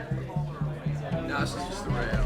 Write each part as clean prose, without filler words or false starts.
No, this is just the rail.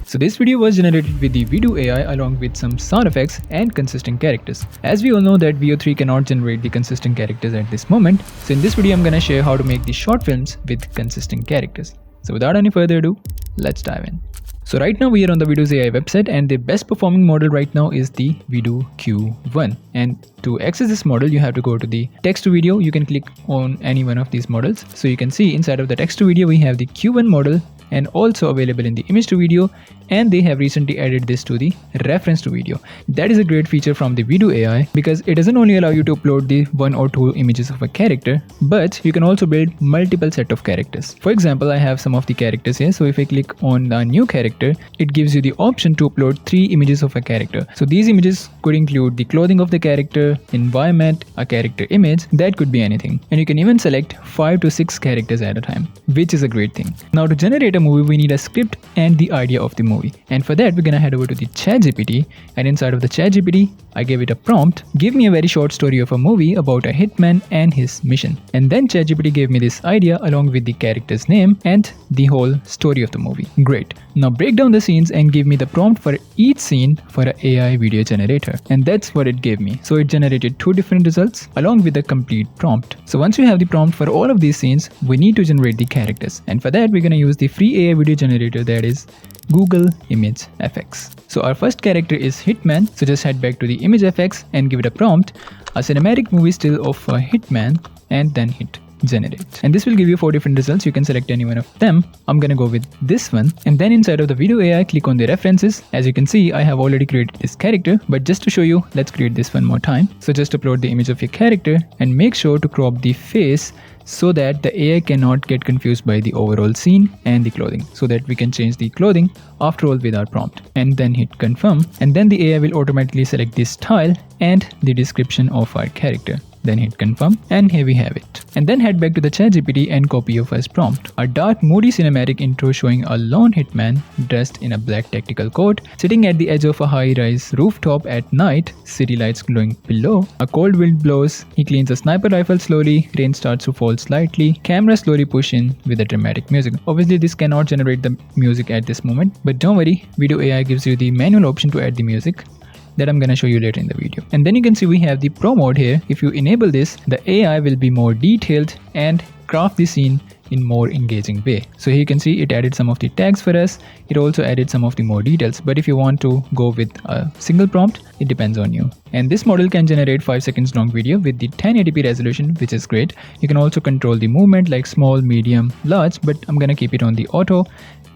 So this video was generated with the Vidu AI along with some sound effects and consistent characters. As we all know that VO3 cannot generate the consistent characters at this moment. So in this video I'm gonna share how to make the short films with consistent characters. So without any further ado, let's dive in. So right now we are on the Vidu AI website and the best performing model right now is the Vidu Q1. And to access this model you have to go to the text to video. You can click on any one of these models. So you can see inside of the text to video we have the Q1 model and also available in the image to video, and they have recently added this to the reference to video. That is a great feature from the Vidu AI because it doesn't only allow you to upload the 1 or 2 images of a character, but you can also build multiple set of characters. For example, I have some of the characters here. So if I click on a new character, it gives you the option to upload 3 images of a character. So these images could include the clothing of the character, environment, a character image, that could be anything. And you can even select 5 to 6 characters at a time, which is a great thing. Now to generate a movie, we need a script and the idea of the movie. And for that, we're gonna head over to the ChatGPT, and inside of the ChatGPT, I gave it a prompt, give me a very short story of a movie about a hitman and his mission. And then ChatGPT gave me this idea along with the character's name and the whole story of the movie. Great. Now break down the scenes and give me the prompt for each scene for an AI video generator. And that's what it gave me. So it generated 2 different results along with a complete prompt. So once we have the prompt for all of these scenes, we need to generate the characters. And for that, we're gonna use the free AI video generator, that is Google Image FX. So our first character is Hitman. So just head back to the Image FX and give it a prompt, a cinematic movie still of a hitman, and then hit generate. And this will give you 4 different results. You can select any one of them. I'm gonna go with this one. And then inside of the Vidu AI, click on the references. As you can see, I have already created this character, but just to show you, let's create this one more time. So just upload the image of your character and make sure to crop the face so that the AI cannot get confused by the overall scene and the clothing, so that we can change the clothing after all with our prompt. And then hit confirm, and then the AI will automatically select the style and the description of our character. Then hit confirm, and here we have it. And then head back to the ChatGPT and copy your first prompt. A dark moody cinematic intro showing a lone hitman dressed in a black tactical coat sitting at the edge of a high-rise rooftop at night, city lights glowing below. A cold wind blows, he cleans a sniper rifle slowly, rain starts to fall slightly, camera slowly push in with a dramatic music. Obviously this cannot generate the music at this moment, but don't worry, Vidu AI gives you the manual option to add the music that I'm gonna show you later in the video. And then you can see we have the Pro mode here. If you enable this, the AI will be more detailed and craft the scene in more engaging way. So here you can see it added some of the tags for us. It also added some of the more details, but if you want to go with a single prompt, it depends on you. And this model can generate 5 seconds long video with the 1080p resolution, which is great. You can also control the movement like small, medium, large, but I'm gonna keep it on the auto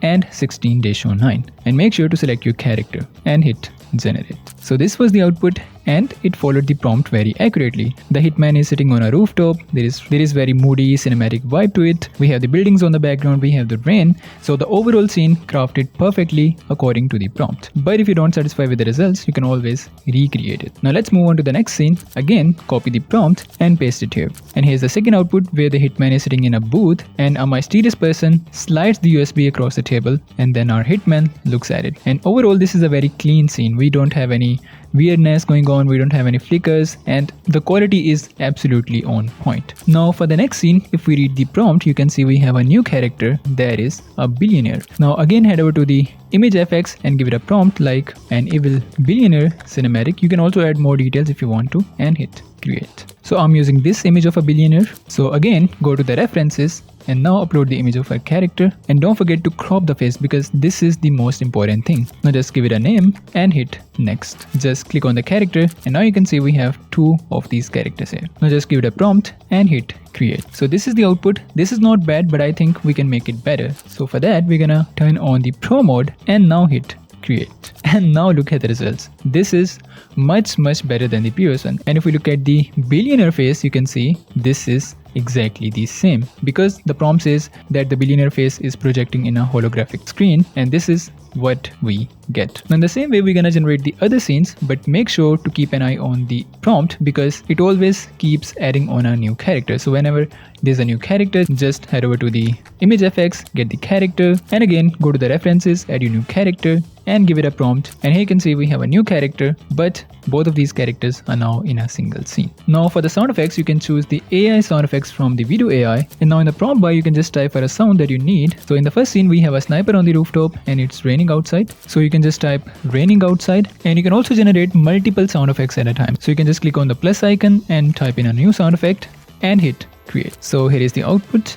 and 16:9. And make sure to select your character and hit generate. So this was the output and it followed the prompt very accurately. The hitman is sitting on a rooftop. There is very moody cinematic vibe to it. We have the buildings on the background, we have the rain. So the overall scene crafted perfectly according to the prompt. But if you don't satisfy with the results, you can always recreate it. Now let's move on to the next scene. Again, copy the prompt and paste it here. And here's the second output where the hitman is sitting in a booth and a mysterious person slides the USB across the table and then our hitman looks at it. And overall this is a very clean scene. We don't have any weirdness going on, we don't have any flickers, and the quality is absolutely on point. Now for the next scene, if we read the prompt, you can see we have a new character, that is a billionaire. Now again head over to the Image FX and give it a prompt like an evil billionaire cinematic. You can also add more details if you want to and hit create. So I'm using this image of a billionaire. So again, go to the references and now upload the image of our character, and don't forget to crop the face because this is the most important thing. Now just give it a name and hit next. Just click on the character and now you can see we have 2 of these characters here. Now just give it a prompt and hit create. So this is the output. This is not bad, but I think we can make it better. So for that we're gonna turn on the Pro mode and now hit create. And now look at the results. this is much better than the previous one. And if we look at the billionaire face, you can see this is exactly the same, because the prompt says that the billionaire face is projecting in a holographic screen, and this is what we get. Now in the same way, we're gonna generate the other scenes, but make sure to keep an eye on the prompt because it always keeps adding on a new character. So whenever there's a new character, just head over to the image effects, get the character, and again go to the references, add your new character and give it a prompt. And here you can see we have a new character, but both of these characters are now in a single scene. Now for the sound effects, you can choose the AI sound effects from the Vidu Ai. And now in the prompt bar, you can just type for a sound that you need. So in the first scene, we have a sniper on the rooftop and it's raining outside. So you can just type raining outside, and you can also generate multiple sound effects at a time. So you can just click on the plus icon and type in a new sound effect and hit create. So here is the output.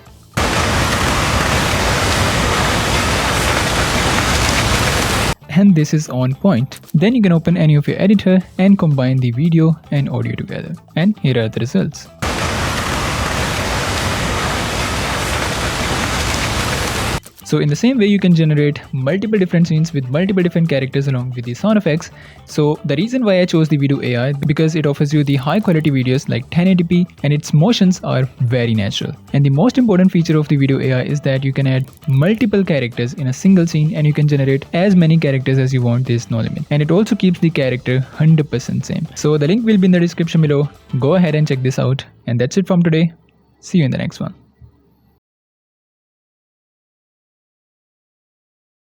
And this is on point. Then you can open any of your editor and combine the video and audio together. And here are the results. So in the same way, you can generate multiple different scenes with multiple different characters along with the sound effects. So the reason why I chose the Vidu Ai, because it offers you the high quality videos like 1080p and its motions are very natural. And the most important feature of the Vidu Ai is that you can add multiple characters in a single scene and you can generate as many characters as you want. There's no limit. And it also keeps the character 100% same. So the link will be in the description below. Go ahead and check this out. And that's it from today. See you in the next one.